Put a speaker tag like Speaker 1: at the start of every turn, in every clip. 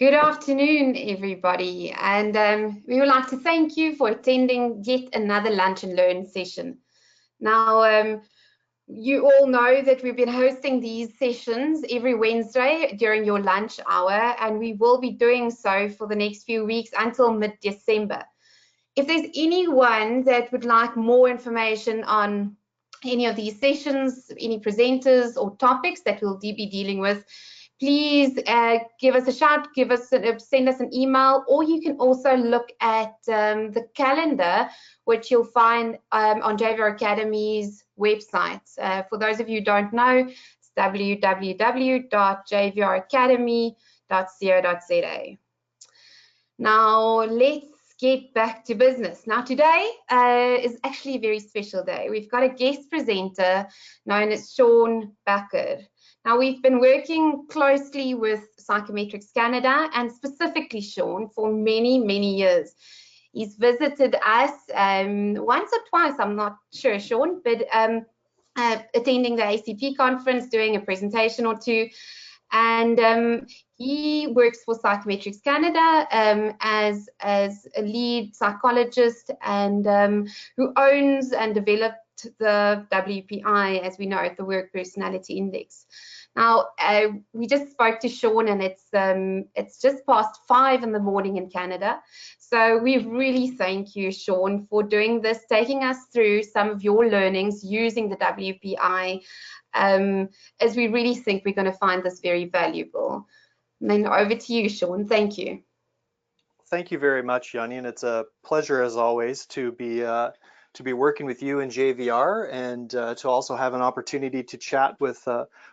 Speaker 1: Good afternoon, everybody, and we would like to thank you for attending yet another Lunch and Learn session. Now, you all know that we've been hosting these sessions every Wednesday during your lunch hour, and we will be doing so for the next few weeks until mid-December. If there's anyone that would like more information on any of these sessions, any presenters or topics that we'll be dealing with, please give us a shout, send us an email, or you can also look at the calendar, which you'll find on JvR Academy's website. For those of you who don't know, it's www.jvracademy.co.za. Now, let's get back to business. Now, today is actually a very special day. We've got a guest presenter known as Sean Backard. Now, we've been working closely with Psychometrics Canada and specifically Sean for many, many years. He's visited us once or twice, I'm not sure, Sean, but attending the ACP conference, doing a presentation or two. And he works for Psychometrics Canada as a lead psychologist and who owns and developed the WPI, as we know, the Work Personality Index. Now, we just spoke to Sean, and it's just past 5 in the morning in Canada. So we really thank you, Sean, for doing this, taking us through some of your learnings using the WPI, as we really think we're going to find this very valuable. And then over to you, Sean. Thank you.
Speaker 2: Thank you very much, Yanni, and it's a pleasure as always to be working with you in JvR and to also have an opportunity to chat with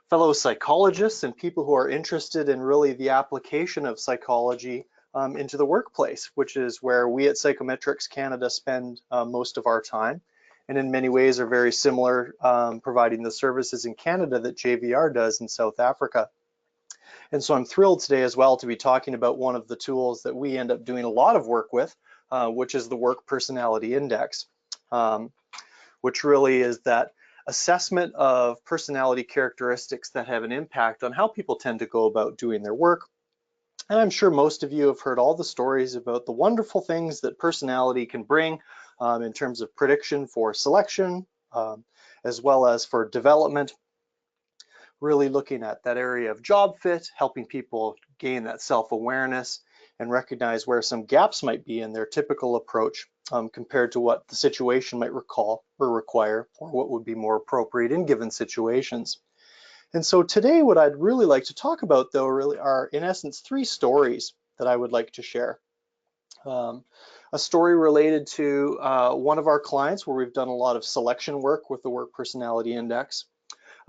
Speaker 2: fellow psychologists and people who are interested in really the application of psychology into the workplace, which is where we at Psychometrics Canada spend most of our time, and in many ways are very similar, providing the services in Canada that JvR does in South Africa. And so I'm thrilled today as well to be talking about one of the tools that we end up doing a lot of work with, which is the Work Personality Index. Which really is that assessment of personality characteristics that have an impact on how people tend to go about doing their work. And I'm sure most of you have heard all the stories about the wonderful things that personality can bring in terms of prediction for selection, as well as for development, really looking at that area of job fit, helping people gain that self-awareness and recognize where some gaps might be in their typical approach compared to what the situation might require, or what would be more appropriate in given situations. And so today what I'd really like to talk about, though, really are in essence 3 stories that I would like to share. A story related to one of our clients where we've done a lot of selection work with the Work Personality Index.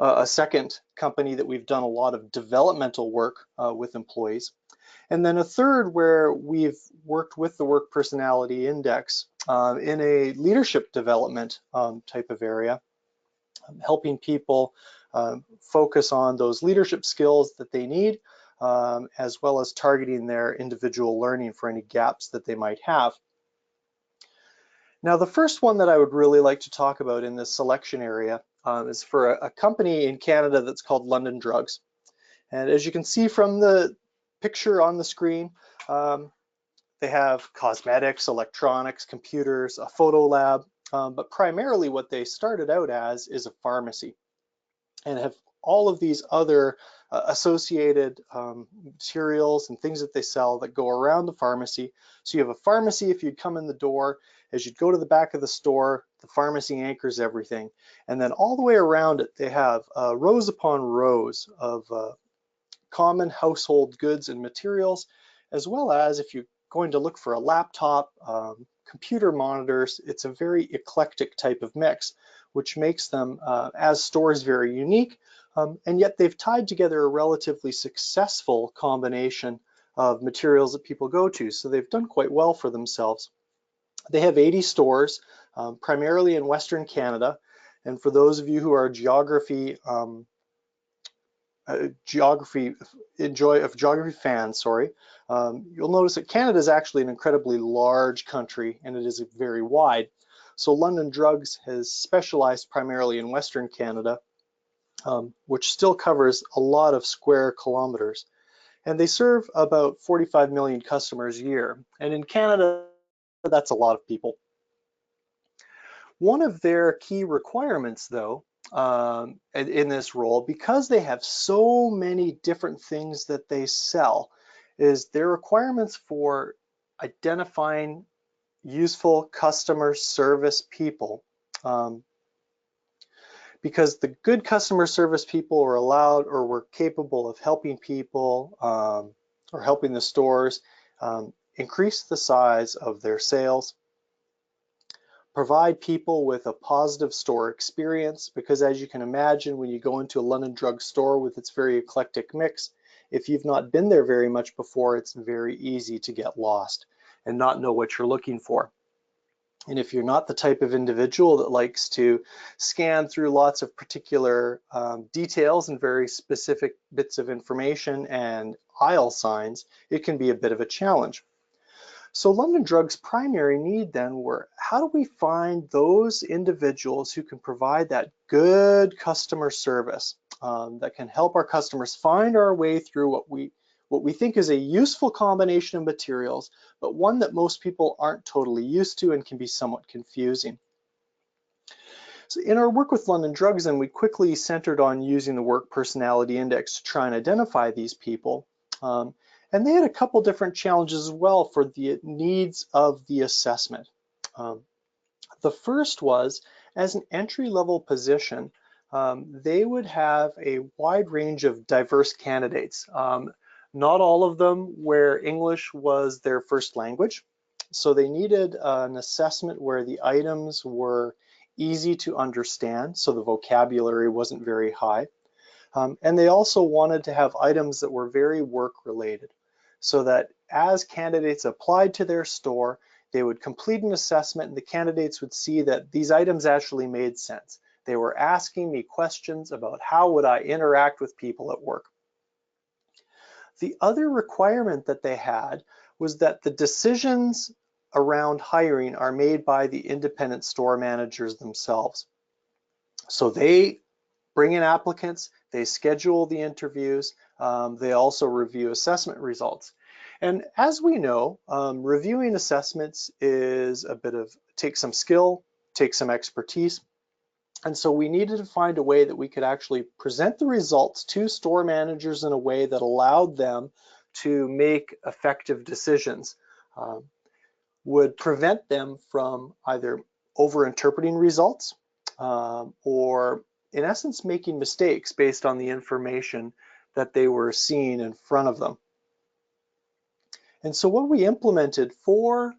Speaker 2: A second company that we've done a lot of developmental work with employees. And then a third where we've worked with the Work Personality Index in a leadership development type of area, helping people focus on those leadership skills that they need, as well as targeting their individual learning for any gaps that they might have. Now, the first one that I would really like to talk about in this selection area is for a company in Canada that's called London Drugs. And as you can see from the picture on the screen, they have cosmetics, electronics, computers, a photo lab, but primarily what they started out as is a pharmacy, and have all of these other associated materials and things that they sell that go around the pharmacy. So you have a pharmacy if you'd come in the door. As you'd go to the back of the store, the pharmacy anchors everything. And then all the way around it, they have rows upon rows of common household goods and materials, as well as if you're going to look for a laptop, computer monitors. It's a very eclectic type of mix, which makes them as stores very unique, and yet they've tied together a relatively successful combination of materials that people go to. So they've done quite well for themselves. They have 80 stores, primarily in Western Canada. And for those of you who are geography fans, you'll notice that Canada is actually an incredibly large country, and it is very wide. So London Drugs has specialized primarily in Western Canada, which still covers a lot of square kilometers. and they serve about 45 million customers a year. And in Canada, that's a lot of people. One of their key requirements, though, in this role, because they have so many different things that they sell, is their requirements for identifying useful customer service people. Because the good customer service people are allowed or were capable of helping people or helping the stores increase the size of their sales, provide people with a positive store experience, because as you can imagine, when you go into a London Drug store with its very eclectic mix, if you've not been there very much before, it's very easy to get lost and not know what you're looking for. And if you're not the type of individual that likes to scan through lots of particular details and very specific bits of information and aisle signs, it can be a bit of a challenge. So London Drug's primary need then were, how do we find those individuals who can provide that good customer service that can help our customers find our way through what we think is a useful combination of materials, but one that most people aren't totally used to and can be somewhat confusing. So in our work with London Drugs, then, we quickly centered on using the Work Personality Index to try and identify these people. And they had a couple different challenges as well for the needs of the assessment. The first was, as an entry-level position, they would have a wide range of diverse candidates. Not all of them where English was their first language. So they needed an assessment where the items were easy to understand, so the vocabulary wasn't very high. And they also wanted to have items that were very work-related, so that as candidates applied to their store, they would complete an assessment and the candidates would see that these items actually made sense. They were asking me questions about how would I interact with people at work. The other requirement that they had was that the decisions around hiring are made by the independent store managers themselves. So they bring in applicants, they schedule the interviews, they also review assessment results. And as we know, reviewing assessments is a bit of, takes some skill, takes some expertise. And so we needed to find a way that we could actually present the results to store managers in a way that allowed them to make effective decisions, would prevent them from either over-interpreting results or, in essence, making mistakes based on the information that they were seeing in front of them. And so what we implemented for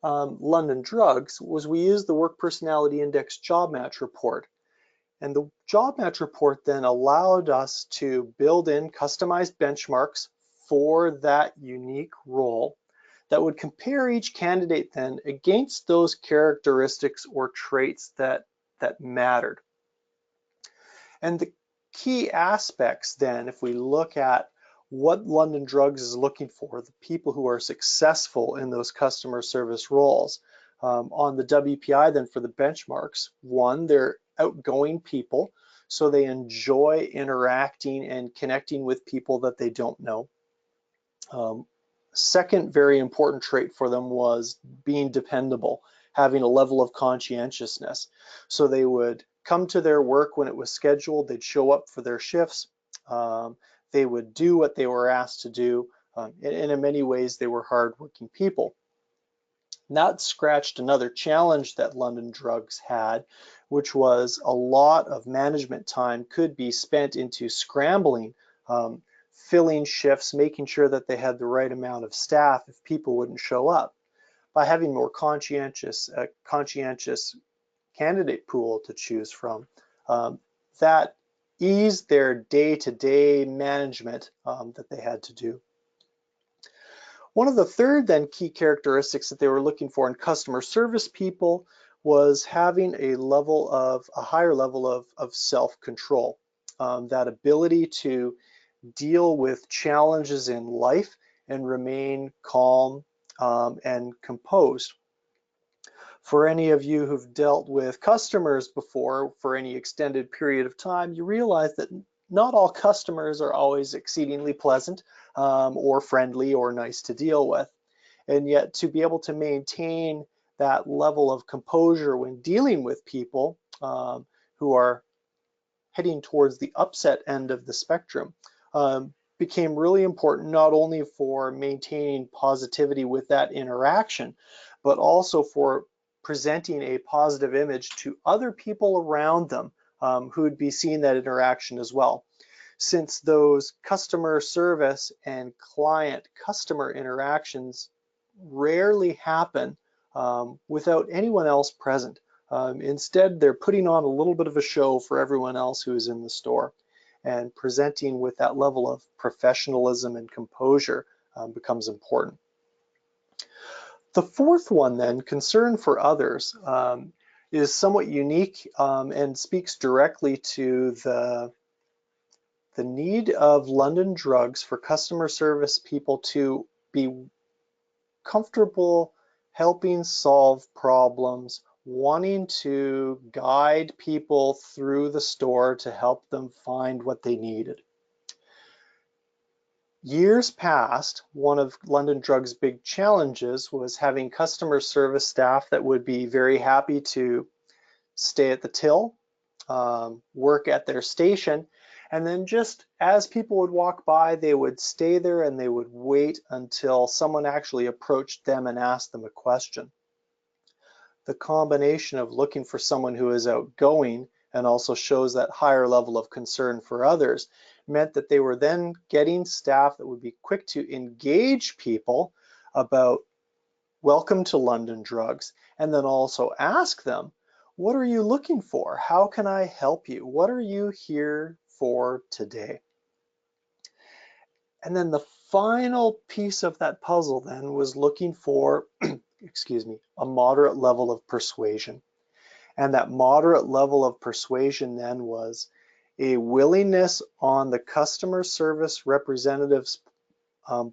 Speaker 2: London Drugs was we used the Work Personality Index Job Match Report. And the Job Match Report then allowed us to build in customized benchmarks for that unique role that would compare each candidate then against those characteristics or traits that mattered. And the key aspects then, if we look at what London Drugs is looking for, the people who are successful in those customer service roles, on the WPI then for the benchmarks, one, they're outgoing people, so they enjoy interacting and connecting with people that they don't know. Second very important trait for them was being dependable, having a level of conscientiousness. So they would come to their work when it was scheduled, they'd show up for their shifts, they would do what they were asked to do, and in many ways they were hardworking people. And that scratched another challenge that London Drugs had, which was a lot of management time could be spent into scrambling, filling shifts, making sure that they had the right amount of staff if people wouldn't show up. By having more conscientious candidate pool to choose from, that eased their day-to-day management that they had to do. One of the third then key characteristics that they were looking for in customer service people was having a higher level of self-control, that ability to deal with challenges in life and remain calm and composed. For any of you who've dealt with customers before for any extended period of time, you realize that not all customers are always exceedingly pleasant or friendly or nice to deal with. And yet to be able to maintain that level of composure when dealing with people who are heading towards the upset end of the spectrum became really important, not only for maintaining positivity with that interaction, but also for presenting a positive image to other people around them who would be seeing that interaction as well. Since those customer service and client customer interactions rarely happen without anyone else present. Instead, they're putting on a little bit of a show for everyone else who is in the store, and presenting with that level of professionalism and composure becomes important. The fourth one then, concern for others, is somewhat unique and speaks directly to the need of London Drugs for customer service people to be comfortable helping solve problems, wanting to guide people through the store to help them find what they needed. Years past, one of London Drugs' big challenges was having customer service staff that would be very happy to stay at the till, work at their station, and then just as people would walk by, they would stay there and they would wait until someone actually approached them and asked them a question. The combination of looking for someone who is outgoing and also shows that higher level of concern for others meant that they were then getting staff that would be quick to engage people about welcome to London Drugs, and then also ask them, what are you looking for? How can I help you? What are you here for today? And then the final piece of that puzzle then was looking for, excuse me, a moderate level of persuasion. And that moderate level of persuasion then was a willingness on the customer service representative's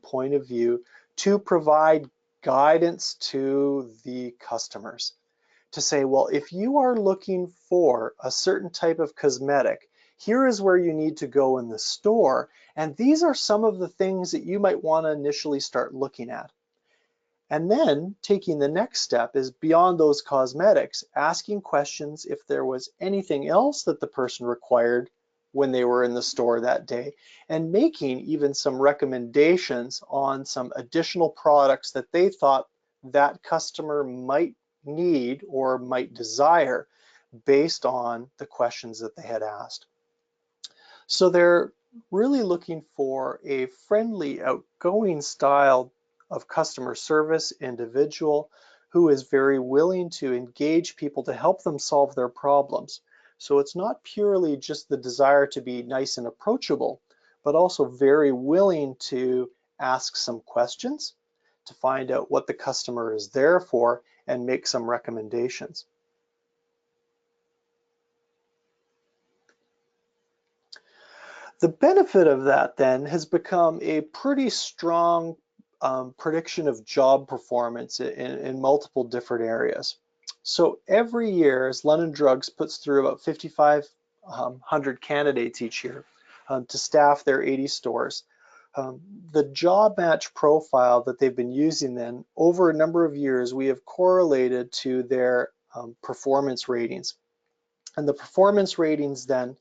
Speaker 2: point of view to provide guidance to the customers. To say, well, if you are looking for a certain type of cosmetic, here is where you need to go in the store, and these are some of the things that you might want to initially start looking at. And then taking the next step is beyond those cosmetics, asking questions if there was anything else that the person required when they were in the store that day, and making even some recommendations on some additional products that they thought that customer might need or might desire based on the questions that they had asked. So they're really looking for a friendly, outgoing style of customer service individual who is very willing to engage people to help them solve their problems. So it's not purely just the desire to be nice and approachable, but also very willing to ask some questions to find out what the customer is there for and make some recommendations. The benefit of that then has become a pretty strong prediction of job performance in multiple different areas. So every year, as London Drugs puts through about 5,500 candidates each year to staff their 80 stores, the job match profile that they've been using then, over a number of years, we have correlated to their performance ratings. And the performance ratings then,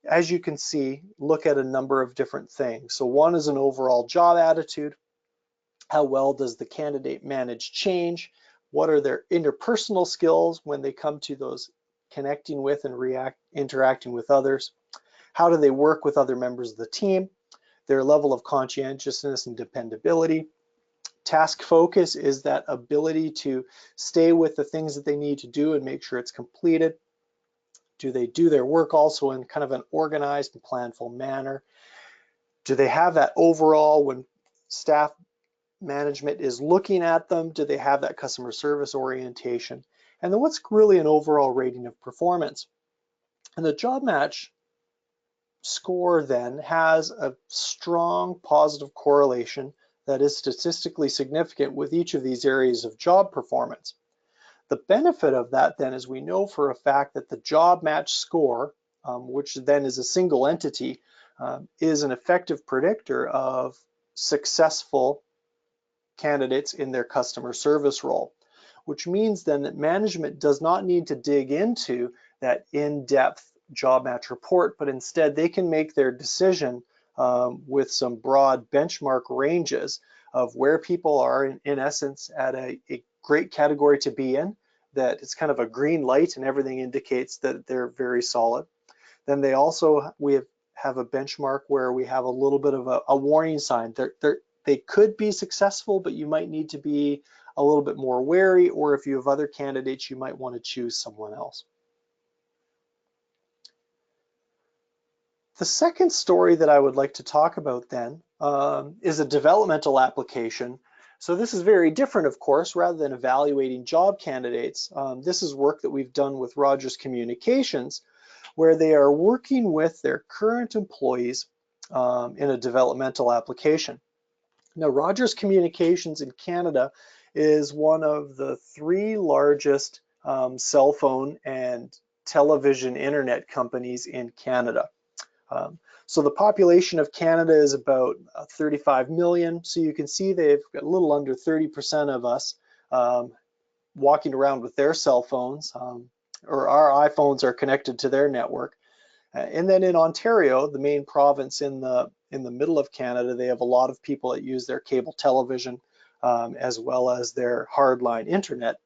Speaker 2: as you can see, look at a number of different things. So one is an overall job attitude. How well does the candidate manage change? What are their interpersonal skills when they come to those connecting with and interacting with others? How do they work with other members of the team? Their level of conscientiousness and dependability. Task focus is that ability to stay with the things that they need to do and make sure it's completed. Do they do their work also in kind of an organized and planful manner? Do they have that overall, when staff management is looking at them, do they have that customer service orientation? And then what's really an overall rating of performance? And the job match score then has a strong positive correlation that is statistically significant with each of these areas of job performance. The benefit of that then is we know for a fact that the job match score which then is a single entity, is an effective predictor of successful candidates in their customer service role, which means then that management does not need to dig into that in-depth job match report, but instead they can make their decision with some broad benchmark ranges of where people are in essence at a great category to be in, that it's kind of a green light and everything indicates that they're very solid. Then we have a benchmark where we have a little bit of a warning sign. They could be successful, but you might need to be a little bit more wary, or if you have other candidates, you might want to choose someone else. The second story that I would like to talk about then is a developmental application. So this is very different, of course. Rather than evaluating job candidates, this is work that we've done with Rogers Communications, where they are working with their current employees in a developmental application. Now, Rogers Communications in Canada is one of the 3 largest cell phone and television internet companies in Canada. So the population of Canada is about 35 million. So you can see they've got a little under 30% of us walking around with their cell phones, or our iPhones are connected to their network. And then in Ontario, the main province in the middle of Canada, they have a lot of people that use their cable television as well as their hardline internet.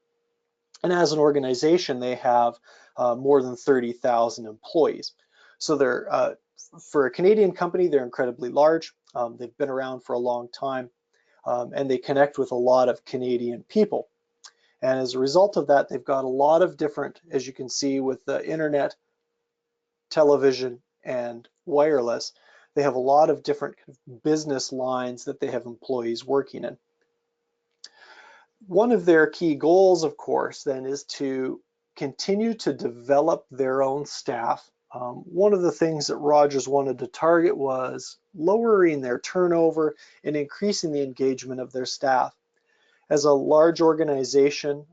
Speaker 2: And as an organization, they have more than 30,000 employees. So they're for a Canadian company, they're incredibly large. They've been around for a long time, and they connect with a lot of Canadian people. And as a result of that, they've got a lot of different, as you can see with the internet, television, and wireless, they have a lot of different business lines that they have employees working in. One of their key goals, of course, then is to continue to develop their own staff. One of the things that Rogers wanted to target was lowering their turnover and increasing the engagement of their staff. As a large organization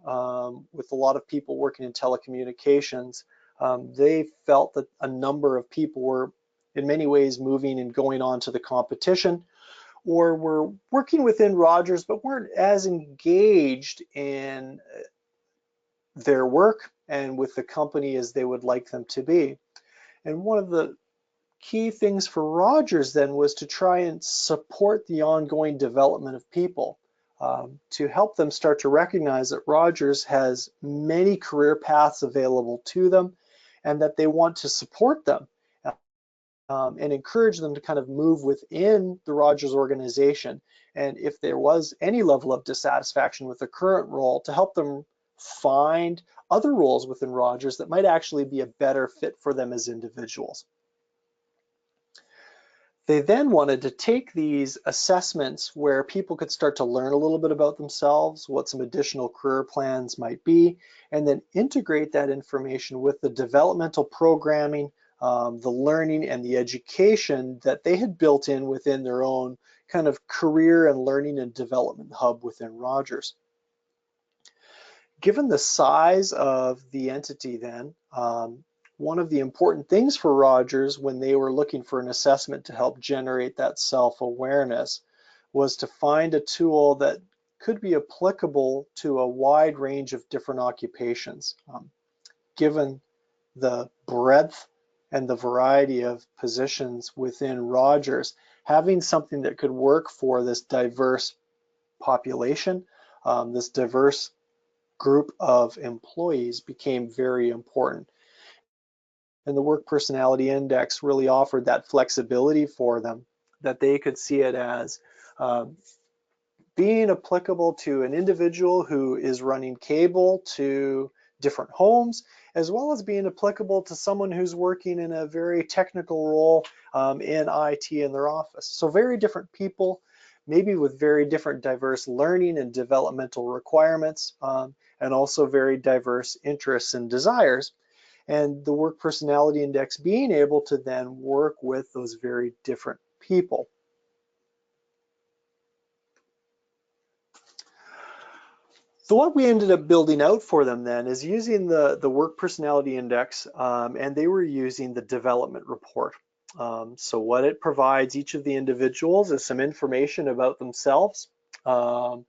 Speaker 2: with a lot of people working in telecommunications, they felt that a number of people were in many ways moving and going on to the competition, or were working within Rogers but weren't as engaged in their work and with the company as they would like them to be. And one of the key things for Rogers then was to try and support the ongoing development of people, to help them start to recognize that Rogers has many career paths available to them and that they want to support them and encourage them to kind of move within the Rogers organization. And if there was any level of dissatisfaction with the current role, to help them find other roles within Rogers that might actually be a better fit for them as individuals. They then wanted to take these assessments where people could start to learn a little bit about themselves, what some additional career plans might be, and then integrate that information with the developmental programming, the learning and the education that they had built in within their own kind of career and learning and development hub within Rogers. Given the size of the entity then, one of the important things for Rogers when they were looking for an assessment to help generate that self-awareness was to find a tool that could be applicable to a wide range of different occupations. Given the breadth and the variety of positions within Rogers, having something that could work for this diverse population, this diverse group of employees became very important. And the Work Personality Index really offered that flexibility for them, that they could see it as being applicable to an individual who is running cable to different homes, as well as being applicable to someone who's working in a very technical role in IT in their office. So very different people, maybe with very different diverse learning and developmental requirements, and also very diverse interests and desires. And the Work Personality Index being able to then work with those very different people. So what we ended up building out for them then is using the Work Personality Index, and they were using the development report. So what it provides each of the individuals is some information about themselves, some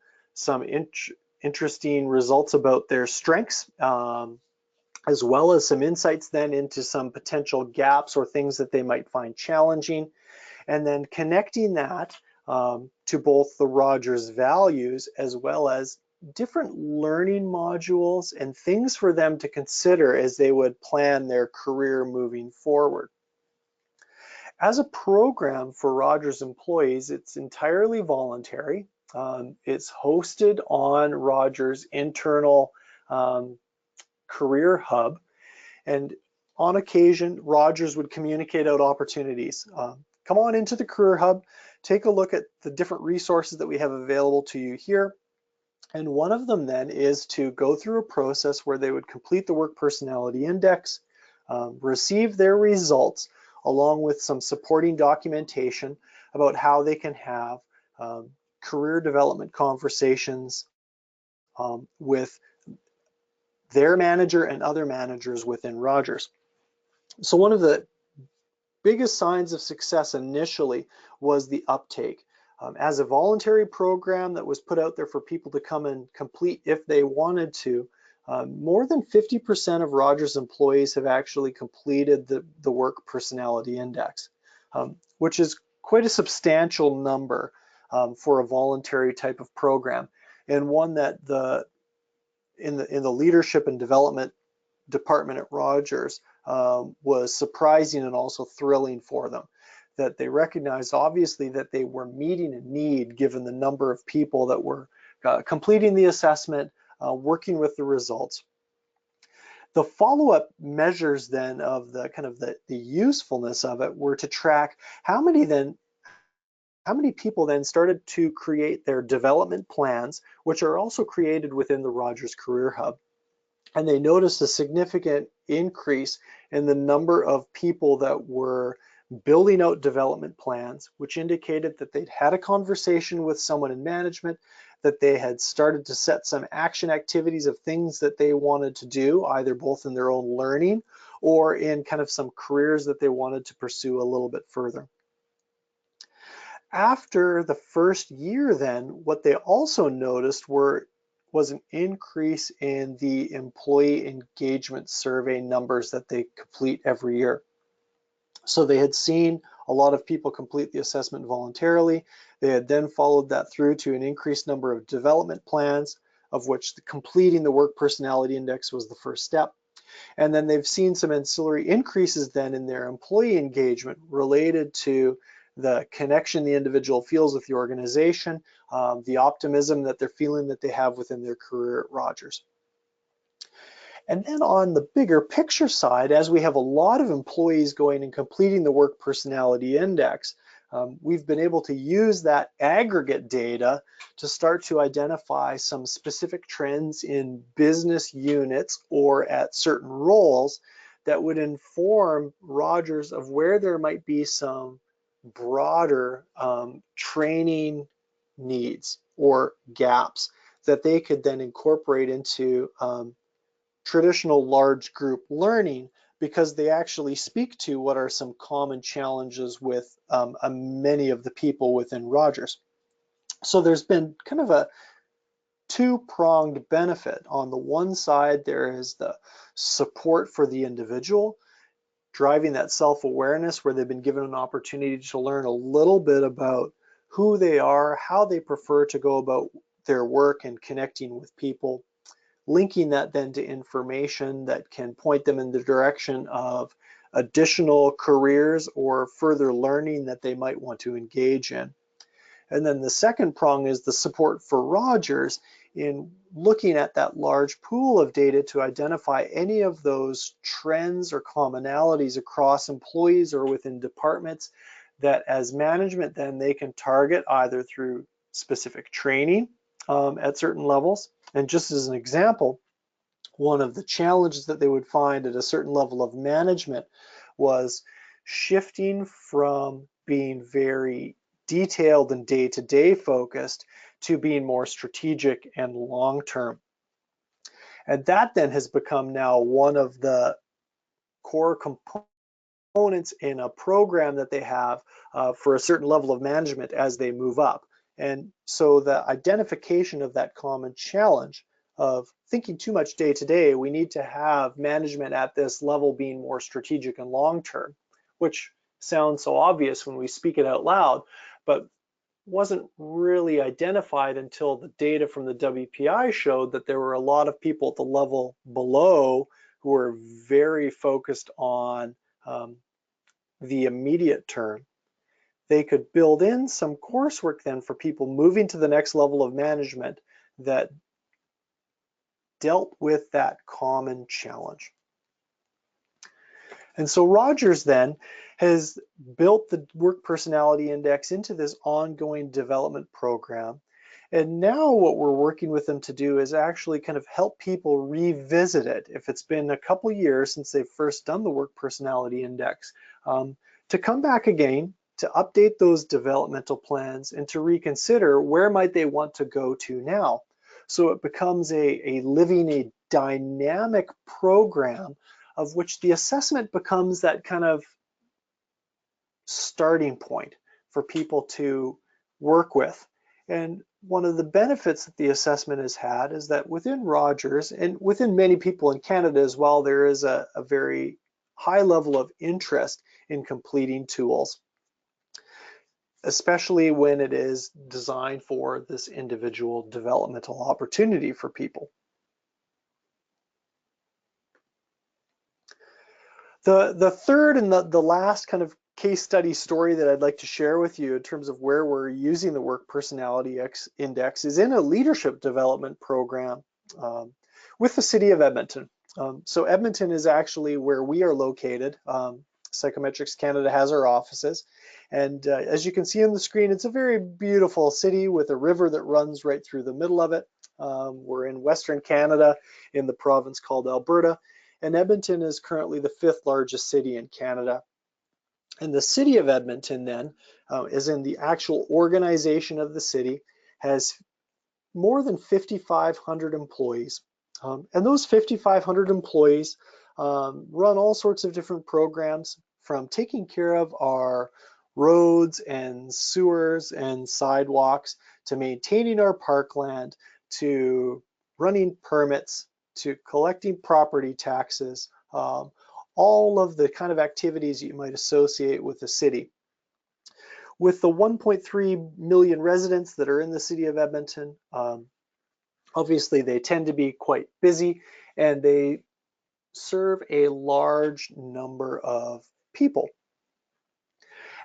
Speaker 2: interesting results about their strengths, as well as some insights then into some potential gaps or things that they might find challenging, and then connecting that to both the Rogers values as well as different learning modules and things for them to consider as they would plan their career moving forward. As a program for Rogers employees, it's entirely voluntary. It's hosted on Rogers' internal career hub, and on occasion, Rogers would communicate out opportunities. Come on into the Career Hub, take a look at the different resources that we have available to you here. And one of them then is to go through a process where they would complete the Work Personality Index, receive their results, along with some supporting documentation about how they can have career development conversations with their manager and other managers within Rogers. So one of the biggest signs of success initially was the uptake. As a voluntary program that was put out there for people to come and complete if they wanted to, more than 50% of Rogers employees have actually completed the Work Personality Index, which is quite a substantial number for a voluntary type of program, and one that in the leadership and development department at Rogers was surprising and also thrilling for them, that they recognized obviously that they were meeting a need given the number of people that were completing the assessment, working with the results. The follow-up measures then of the kind of the usefulness of it were to track how many people then started to create their development plans, which are also created within the Rogers Career Hub. And they noticed a significant increase in the number of people that were building out development plans, which indicated that they'd had a conversation with someone in management, that they had started to set some action activities of things that they wanted to do, either both in their own learning or in kind of some careers that they wanted to pursue a little bit further. After the first year then, what they also noticed was an increase in the employee engagement survey numbers that they complete every year. So they had seen a lot of people complete the assessment voluntarily. They had then followed that through to an increased number of development plans, of which completing the Work Personality Index was the first step. And then they've seen some ancillary increases then in their employee engagement related to the connection the individual feels with the organization, the optimism that they're feeling that they have within their career at Rogers. And then on the bigger picture side, as we have a lot of employees going and completing the Work Personality Index, we've been able to use that aggregate data to start to identify some specific trends in business units or at certain roles that would inform Rogers of where there might be some broader training needs or gaps that they could then incorporate into traditional large group learning, because they actually speak to what are some common challenges with many of the people within Rogers. So there's been kind of a two-pronged benefit. On the one side, there is the support for the individual, driving that self-awareness where they've been given an opportunity to learn a little bit about who they are, how they prefer to go about their work and connecting with people, linking that then to information that can point them in the direction of additional careers or further learning that they might want to engage in. And then the second prong is the support for Rogers in looking at that large pool of data to identify any of those trends or commonalities across employees or within departments that as management then they can target either through specific training at certain levels. And just as an example, one of the challenges that they would find at a certain level of management was shifting from being very detailed and day-to-day focused to being more strategic and long-term. And that then has become now one of the core components in a program that they have for a certain level of management as they move up. And so the identification of that common challenge of thinking too much day to day, we need to have management at this level being more strategic and long-term, which sounds so obvious when we speak it out loud, but wasn't really identified until the data from the WPI showed that there were a lot of people at the level below who were very focused on the immediate term. They could build in some coursework then for people moving to the next level of management that dealt with that common challenge. And so Rogers then has built the Work Personality Index into this ongoing development program. And now what we're working with them to do is actually kind of help people revisit it. If it's been a couple years since they've first done the Work Personality Index, to come back again, to update those developmental plans and to reconsider where might they want to go to now. So it becomes a living, a dynamic program of which the assessment becomes that kind of starting point for people to work with. And one of the benefits that the assessment has had is that within Rogers and within many people in Canada as well, there is a very high level of interest in completing tools, especially when it is designed for this individual developmental opportunity for people. The third and the last kind of case study story that I'd like to share with you in terms of where we're using the Work Personality Index is in a leadership development program with the City of Edmonton. So Edmonton is actually where we are located. Psychometrics Canada has our offices. And as you can see on the screen, it's a very beautiful city with a river that runs right through the middle of it. We're in Western Canada in the province called Alberta. And Edmonton is currently the 5th largest city in Canada. And the City of Edmonton then is in the actual organization of the city, has more than 5,500 employees. And those 5,500 employees run all sorts of different programs, from taking care of our roads and sewers and sidewalks, to maintaining our parkland, to running permits, to collecting property taxes, all of the kind of activities you might associate with the city. With the 1.3 million residents that are in the City of Edmonton, obviously they tend to be quite busy and they serve a large number of people.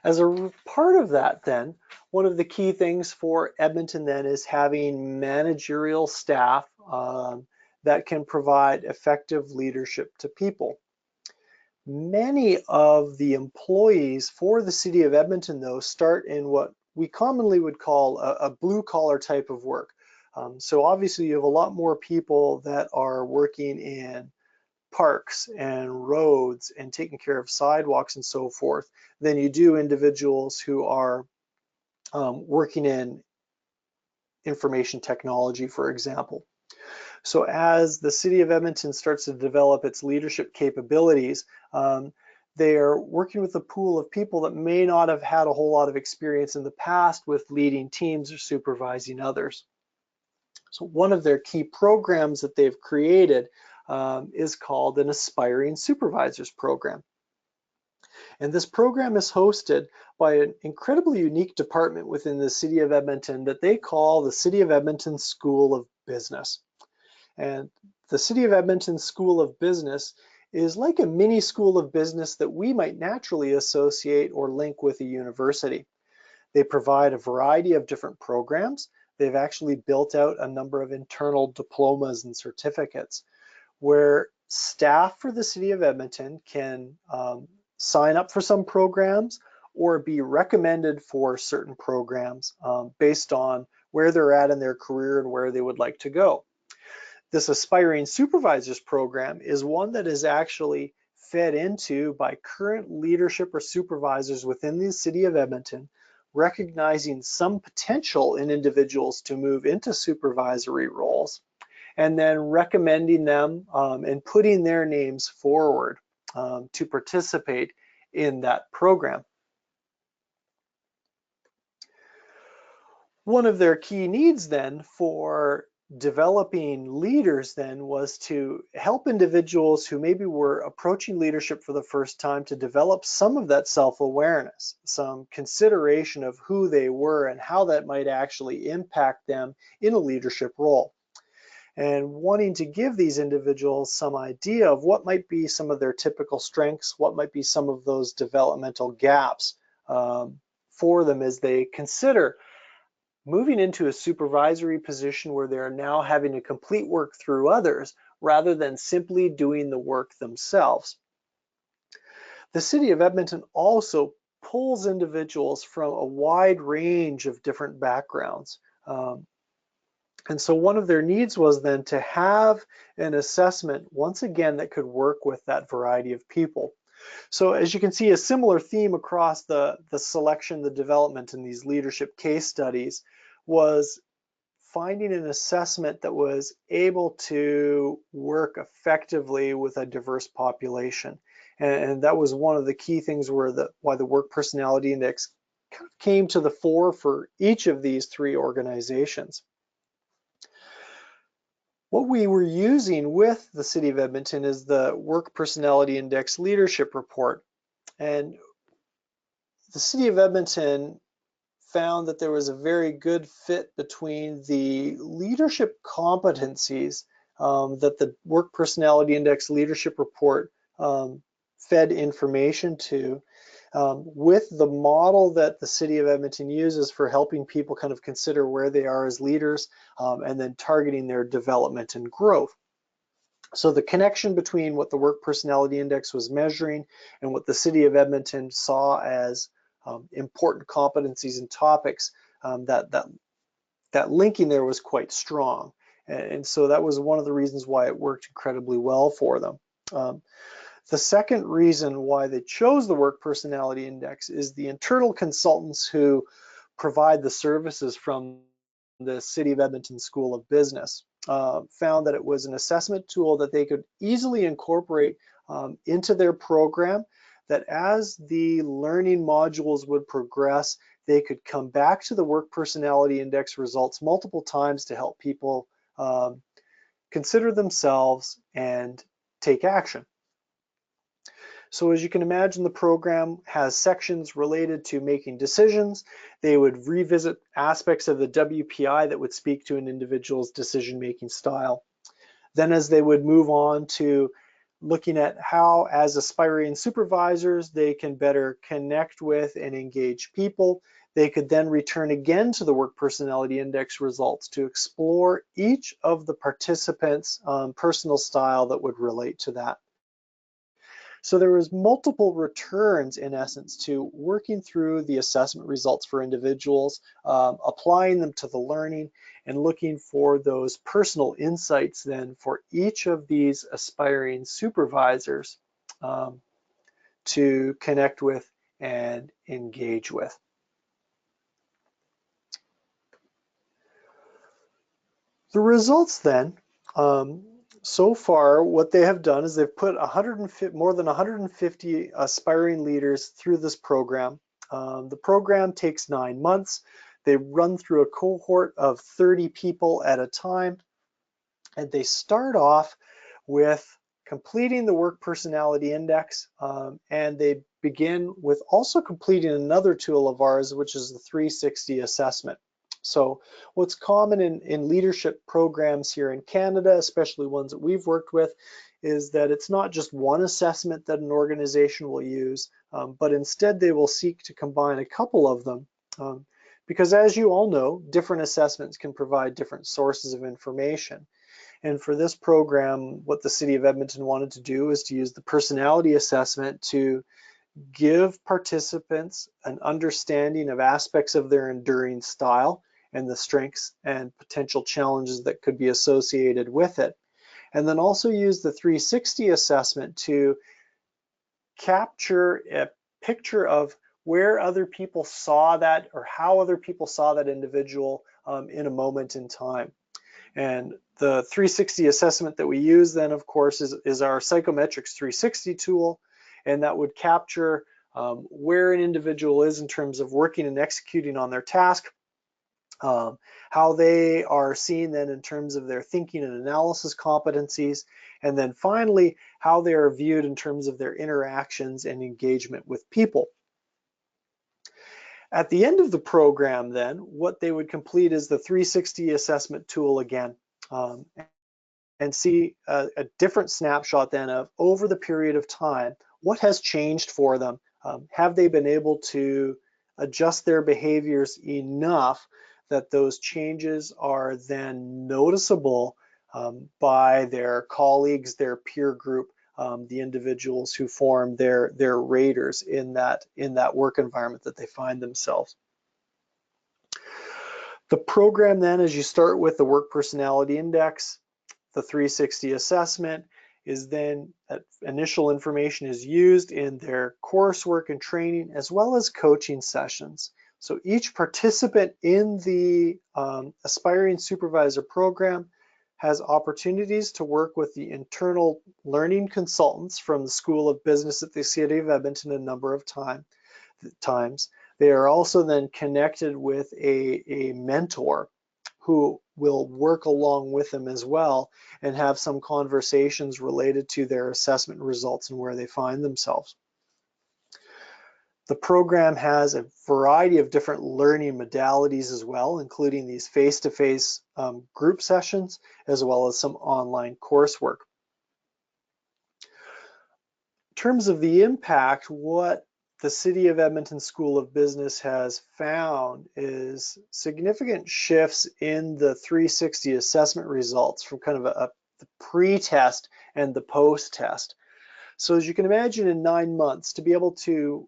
Speaker 2: As a part of that then, one of the key things for Edmonton then is having managerial staff that can provide effective leadership to people. Many of the employees for the City of Edmonton, though, start in what we commonly would call a blue-collar type of work. So obviously you have a lot more people that are working in parks and roads and taking care of sidewalks and so forth than you do individuals who are working in information technology, for example. So as the City of Edmonton starts to develop its leadership capabilities, they are working with a pool of people that may not have had a whole lot of experience in the past with leading teams or supervising others. So one of their key programs that they've created is called an Aspiring Supervisors Program. And this program is hosted by an incredibly unique department within the City of Edmonton that they call the City of Edmonton School of Business. And the City of Edmonton School of Business is like a mini school of business that we might naturally associate or link with a university. They provide a variety of different programs. They've actually built out a number of internal diplomas and certificates where staff for the City of Edmonton can sign up for some programs or be recommended for certain programs based on where they're at in their career and where they would like to go. This Aspiring Supervisors Program is one that is actually fed into by current leadership or supervisors within the City of Edmonton, recognizing some potential in individuals to move into supervisory roles, and then recommending them and putting their names forward to participate in that program. One of their key needs then for developing leaders then was to help individuals who maybe were approaching leadership for the first time to develop some of that self-awareness, some consideration of who they were and how that might actually impact them in a leadership role. And wanting to give these individuals some idea of what might be some of their typical strengths, what might be some of those developmental gaps for them as they consider moving into a supervisory position where they're now having to complete work through others rather than simply doing the work themselves. The City of Edmonton also pulls individuals from a wide range of different backgrounds. And so one of their needs was then to have an assessment, once again, that could work with that variety of people. So as you can see, a similar theme across the selection, the development, and these leadership case studies was finding an assessment that was able to work effectively with a diverse population. And that was one of the key things why the Work Personality Index kind of came to the fore for each of these three organizations. What we were using with the City of Edmonton is the Work Personality Index Leadership Report. And the City of Edmonton found that there was a very good fit between the leadership competencies that the Work Personality Index Leadership Report fed information to, with the model that the City of Edmonton uses for helping people kind of consider where they are as leaders and then targeting their development and growth. So the connection between what the Work Personality Index was measuring and what the City of Edmonton saw as important competencies and topics, that linking there was quite strong. And so that was one of the reasons why it worked incredibly well for them. The second reason why they chose the Work Personality Index is the internal consultants who provide the services from the City of Edmonton School of Business found that it was an assessment tool that they could easily incorporate into their program, that as the learning modules would progress, they could come back to the Work Personality Index results multiple times to help people consider themselves and take action. So as you can imagine, the program has sections related to making decisions. They would revisit aspects of the WPI that would speak to an individual's decision-making style. Then as they would move on to looking at how, as aspiring supervisors, they can better connect with and engage people, they could then return again to the Work Personality Index results to explore each of the participants' personal style that would relate to that. So there was multiple returns, in essence, to working through the assessment results for individuals, applying them to the learning, and looking for those personal insights then for each of these aspiring supervisors to connect with and engage with. The results then, so far, what they have done is they've put more than 150 aspiring leaders through this program. The program takes 9 months. They run through a cohort of 30 people at a time, and they start off with completing the Work Personality Index, and they begin with also completing another tool of ours, which is the 360 assessment. So what's common in leadership programs here in Canada, especially ones that we've worked with, is that it's not just one assessment that an organization will use, but instead they will seek to combine a couple of them. Because as you all know, different assessments can provide different sources of information. And for this program, what the City of Edmonton wanted to do is to use the personality assessment to give participants an understanding of aspects of their enduring style and the strengths and potential challenges that could be associated with it. And then also use the 360 assessment to capture a picture of where other people saw that or how other people saw that individual in a moment in time. And the 360 assessment that we use then, of course, is our Psychometrics 360 tool, and that would capture where an individual is in terms of working and executing on their task, how they are seen then in terms of their thinking and analysis competencies, and then finally, how they are viewed in terms of their interactions and engagement with people. At the end of the program then, what they would complete is the 360 assessment tool again, and see a different snapshot then of over the period of time, what has changed for them? Have they been able to adjust their behaviors enough that those changes are then noticeable by their colleagues, their peer group, the individuals who form their raters in that work environment that they find themselves. The program then, as you start with the Work Personality Index, the 360 assessment is then, that initial information is used in their coursework and training as well as coaching sessions. So each participant in the Aspiring Supervisor program has opportunities to work with the internal learning consultants from the School of Business at the City of Edmonton a number of times. They are also then connected with a mentor who will work along with them as well and have some conversations related to their assessment results and where they find themselves. The program has a variety of different learning modalities as well, including these face-to-face group sessions, as well as some online coursework. In terms of the impact, what the City of Edmonton School of Business has found is significant shifts in the 360 assessment results from kind of the pre-test and the post-test. So as you can imagine, in 9 months, to be able to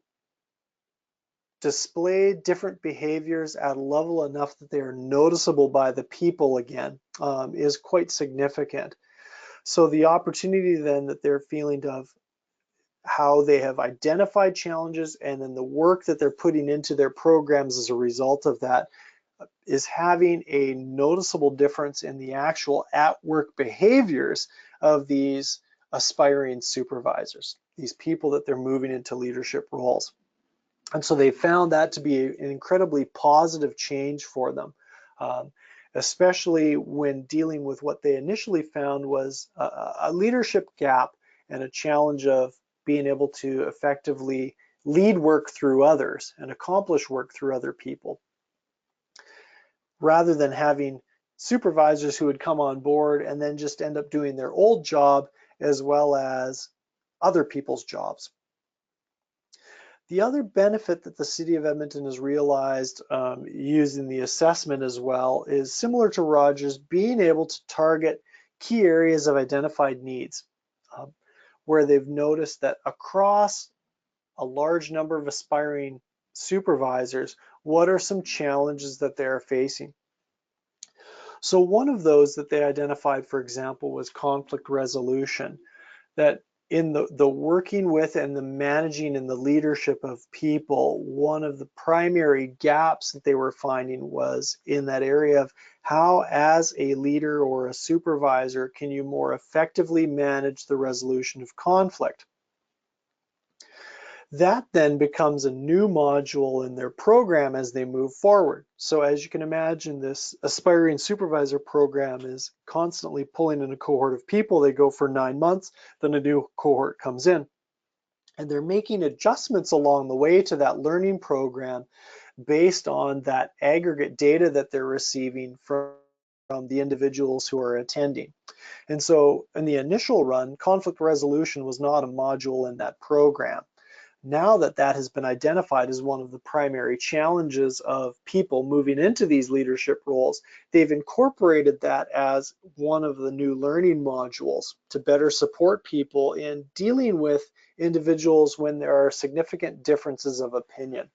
Speaker 2: display different behaviors at a level enough that they are noticeable by the people again is quite significant. So the opportunity then that they're feeling of how they have identified challenges and then the work that they're putting into their programs as a result of that is having a noticeable difference in the actual at-work behaviors of these aspiring supervisors, these people that they're moving into leadership roles. And so they found that to be an incredibly positive change for them, especially when dealing with what they initially found was a leadership gap and a challenge of being able to effectively lead work through others and accomplish work through other people, rather than having supervisors who would come on board and then just end up doing their old job as well as other people's jobs. The other benefit that the City of Edmonton has realized using the assessment as well is similar to Rogers, being able to target key areas of identified needs, where they've noticed that across a large number of aspiring supervisors, what are some challenges that they're facing? So one of those that they identified, for example, was conflict resolution, that in the working with and the managing and the leadership of people, one of the primary gaps that they were finding was in that area of how, as a leader or a supervisor, can you more effectively manage the resolution of conflict? That then becomes a new module in their program as they move forward. So as you can imagine, this aspiring supervisor program is constantly pulling in a cohort of people. They go for 9 months, then a new cohort comes in. And they're making adjustments along the way to that learning program based on that aggregate data that they're receiving from the individuals who are attending. And so in the initial run, conflict resolution was not a module in that program. Now that that has been identified as one of the primary challenges of people moving into these leadership roles, they've incorporated that as one of the new learning modules to better support people in dealing with individuals when there are significant differences of opinion.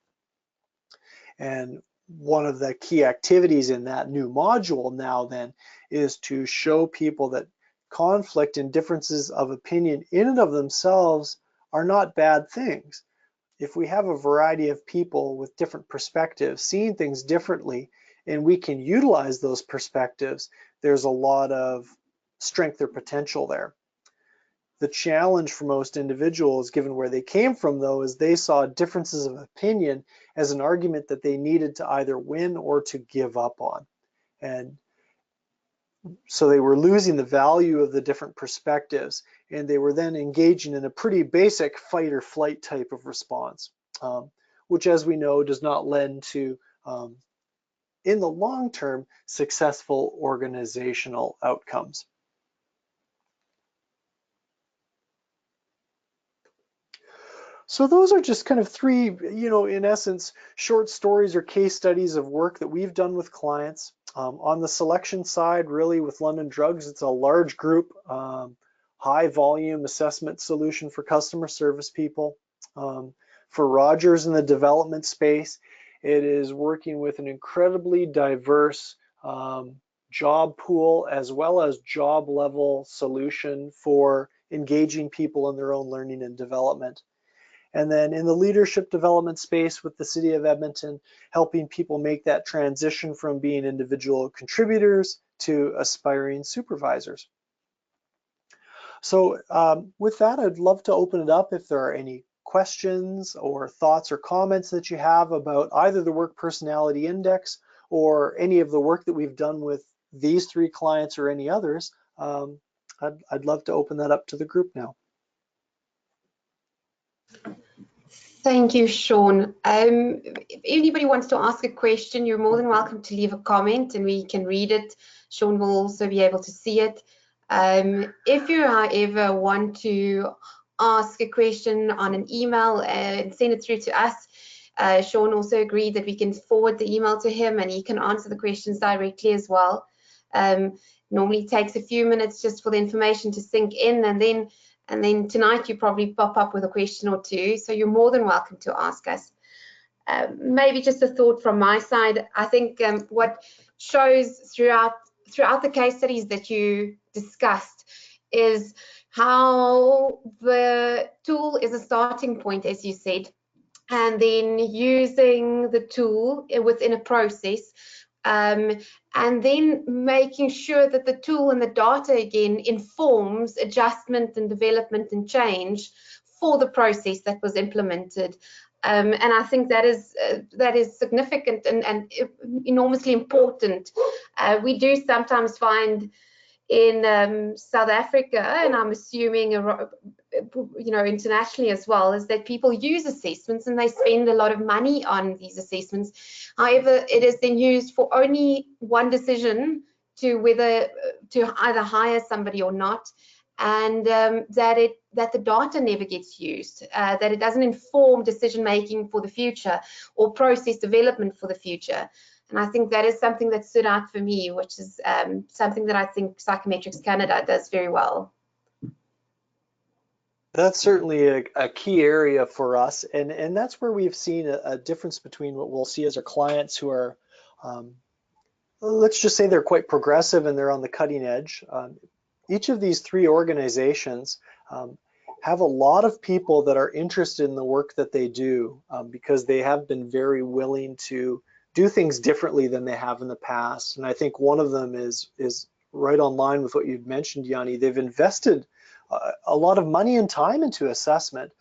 Speaker 2: And one of the key activities in that new module now then is to show people that conflict and differences of opinion in and of themselves are not bad things. If we have a variety of people with different perspectives, seeing things differently, and we can utilize those perspectives, there's a lot of strength or potential there. The challenge for most individuals, given where they came from though, is they saw differences of opinion as an argument that they needed to either win or to give up on. And so they were losing the value of the different perspectives, and they were then engaging in a pretty basic fight or flight type of response, which, as we know, does not lend to, in the long term, successful organizational outcomes. So those are just kind of three, in essence, short stories or case studies of work that we've done with clients. On the selection side, really with London Drugs, it's a large group, high volume assessment solution for customer service people. For Rogers in the development space, it is working with an incredibly diverse job pool as well as job level solution for engaging people in their own learning and development. And then in the leadership development space with the City of Edmonton, helping people make that transition from being individual contributors to aspiring supervisors. So with that, I'd love to open it up if there are any questions or thoughts or comments that you have about either the Work Personality Index or any of the work that we've done with these three clients or any others. I'd love to open that up to the group now.
Speaker 1: Thank you, Sean. If anybody wants to ask a question, you're more than welcome to leave a comment and we can read it. Sean will also be able to see it. If you, however, want to ask a question on an email and send it through to us, Sean also agreed that we can forward the email to him and he can answer the questions directly as well. Normally it takes a few minutes just for the information to sink in, and then tonight you probably pop up with a question or two, so you're more than welcome to ask us. Maybe just a thought from my side. I think what shows throughout the case studies that you discussed is how the tool is a starting point, as you said, and then using the tool within a process, and then making sure that the tool and the data again informs adjustment and development and change for the process that was implemented. And I think that is significant and enormously important. We do sometimes find in South Africa, and I'm assuming internationally as well, is that people use assessments and they spend a lot of money on these assessments. However, it is then used for only one decision to whether to either hire somebody or not, and that the data never gets used, that it doesn't inform decision making for the future or process development for the future. And I think that is something that stood out for me, which is something that I think Psychometrics Canada does very well.
Speaker 2: That's certainly a key area for us, and that's where we've seen a difference between what we'll see as our clients who are, let's just say they're quite progressive and they're on the cutting edge. Each of these three organizations have a lot of people that are interested in the work that they do because they have been very willing to do things differently than they have in the past. And I think one of them is right on line with what you'd mentioned, Yanni. They've invested a lot of money and time into assessment.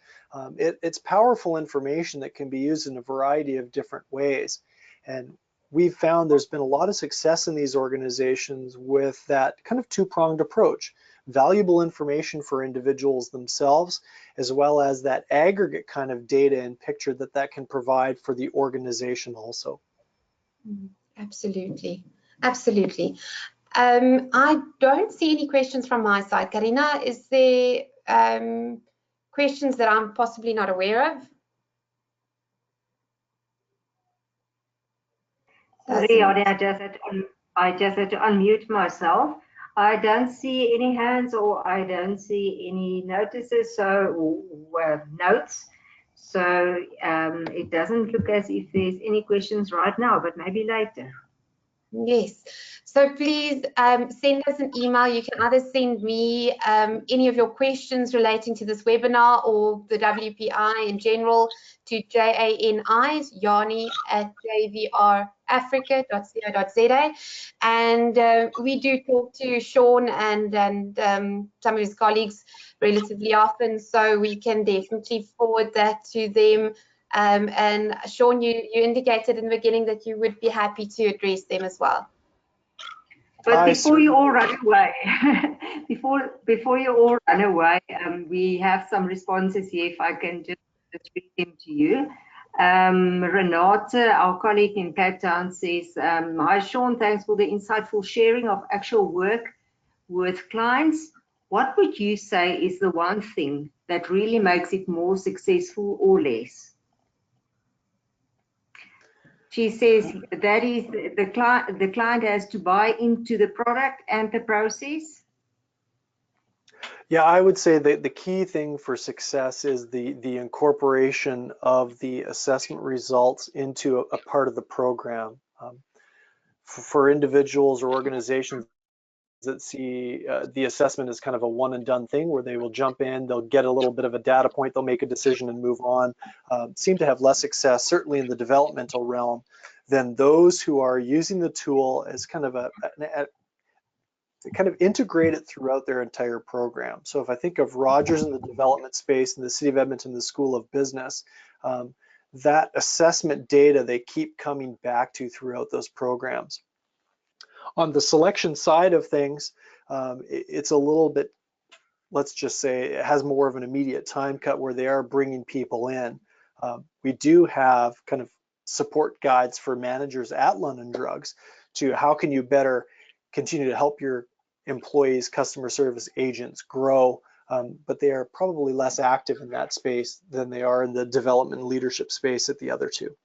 Speaker 2: It's powerful information that can be used in a variety of different ways. And we've found there's been a lot of success in these organizations with that kind of two-pronged approach. Valuable information for individuals themselves, as well as that aggregate kind of data and picture that can provide for the organization also.
Speaker 1: Absolutely, absolutely. I don't see any questions from my side. Karina, is there questions that I'm possibly not aware of?
Speaker 3: Sorry, I just had to unmute myself. I don't see any hands or I don't see any notices or notes. So it doesn't look as if there's any questions right now, but maybe later.
Speaker 1: Yes, so please send us an email. You can either send me any of your questions relating to this webinar or the WPI in general to jani@jvrafrica.co.za, and we do talk to Sean and some of his colleagues relatively often, so we can definitely forward that to them. And Sean, you indicated in the beginning that you would be happy to address them as well.
Speaker 3: But before you all run away, before you all run away, we have some responses here. If I can just read them to you. Renata, our colleague in Cape Town, says, "Hi Sean, thanks for the insightful sharing of actual work with clients. What would you say is the one thing that really makes it more successful or less?" She says that is the client has to buy into the product and the process.
Speaker 2: Yeah, I would say that the key thing for success is the incorporation of the assessment results into a part of the program. For individuals or organizations that see the assessment as kind of a one and done thing where they will jump in, they'll get a little bit of a data point, they'll make a decision and move on, seem to have less success, certainly in the developmental realm, than those who are using the tool as kind of kind of integrate it throughout their entire program. So if I think of Rogers in the development space and the City of Edmonton, the School of Business, that assessment data they keep coming back to throughout those programs. On the selection side of things, it's a little bit, let's just say, it has more of an immediate time cut where they are bringing people in. We do have kind of support guides for managers at London Drugs to how can you better continue to help your employees, customer service agents grow, but they are probably less active in that space than they are in the development and leadership space at the other two.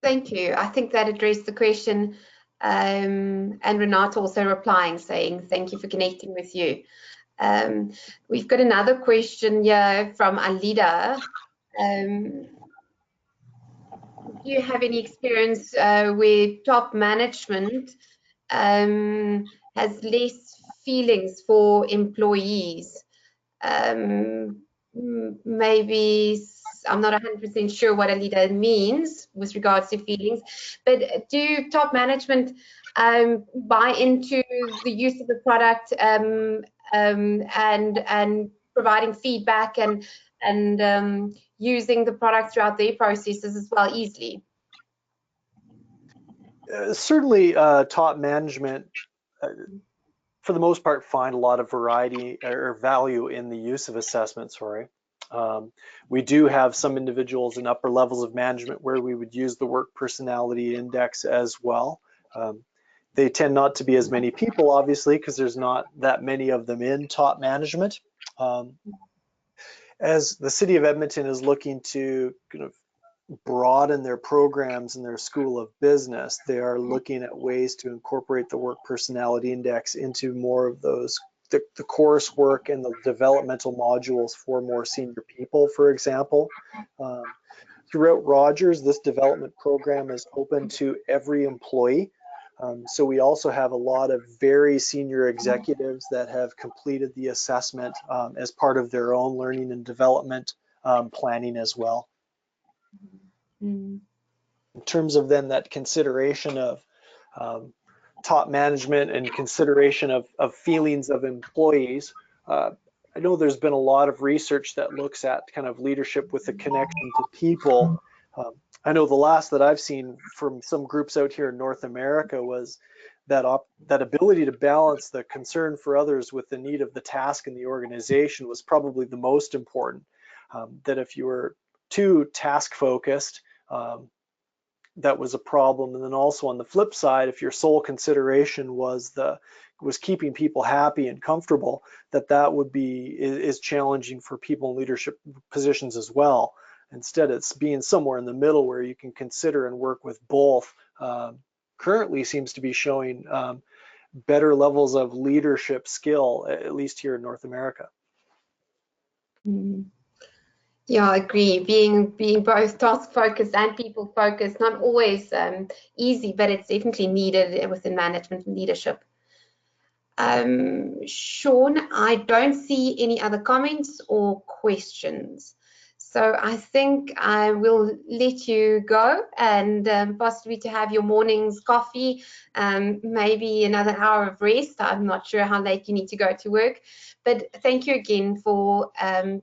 Speaker 1: Thank you. I think that addressed the question. And Renata also replying, saying, thank you for connecting with you. We've got another question here from Alida. Do you have any experience where top management has less feelings for employees? Maybe I'm not 100% sure what Alida means with regards to feelings, but do top management buy into the use of the product and providing feedback and using the product throughout their processes as well easily?
Speaker 2: Certainly top management for the most part find a lot of variety or value in the use of assessments. We do have some individuals in upper levels of management where we would use the work personality index as well. They tend not to be as many people, obviously, because there's not that many of them in top management. As the City of Edmonton is looking to kind of broaden their programs in their School of Business, they are looking at ways to incorporate the work personality index into more of those, the coursework and the developmental modules for more senior people, for example. Throughout Rogers, this development program is open to every employee. So we also have a lot of very senior executives that have completed the assessment as part of their own learning and development planning as well. In terms of then that consideration of top management and consideration of feelings of employees, I know there's been a lot of research that looks at kind of leadership with the connection to people. I know the last that I've seen from some groups out here in North America was that ability to balance the concern for others with the need of the task in the organization was probably the most important. That if you were too task focused, that was a problem. And then also on the flip side, if your sole consideration was keeping people happy and comfortable, that would is challenging for people in leadership positions as well. Instead, it's being somewhere in the middle where you can consider and work with both. Currently seems to be showing better levels of leadership skill, at least here in North America.
Speaker 1: Do Yeah, I agree. Being both task focused and people focused, not always easy, but it's definitely needed within management and leadership. Sean, I don't see any other comments or questions. So I think I will let you go and possibly to have your morning's coffee, maybe another hour of rest. I'm not sure how late you need to go to work, but thank you again for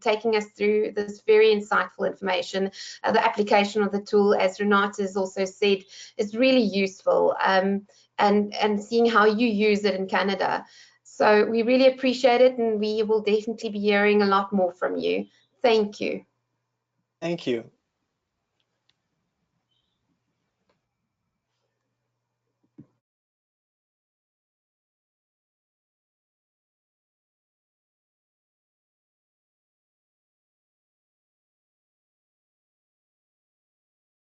Speaker 1: taking us through this very insightful information. The application of the tool, as Renata has also said, is really useful, and seeing how you use it in Canada. So we really appreciate it, and we will definitely be hearing a lot more from you. Thank you.
Speaker 2: Thank you.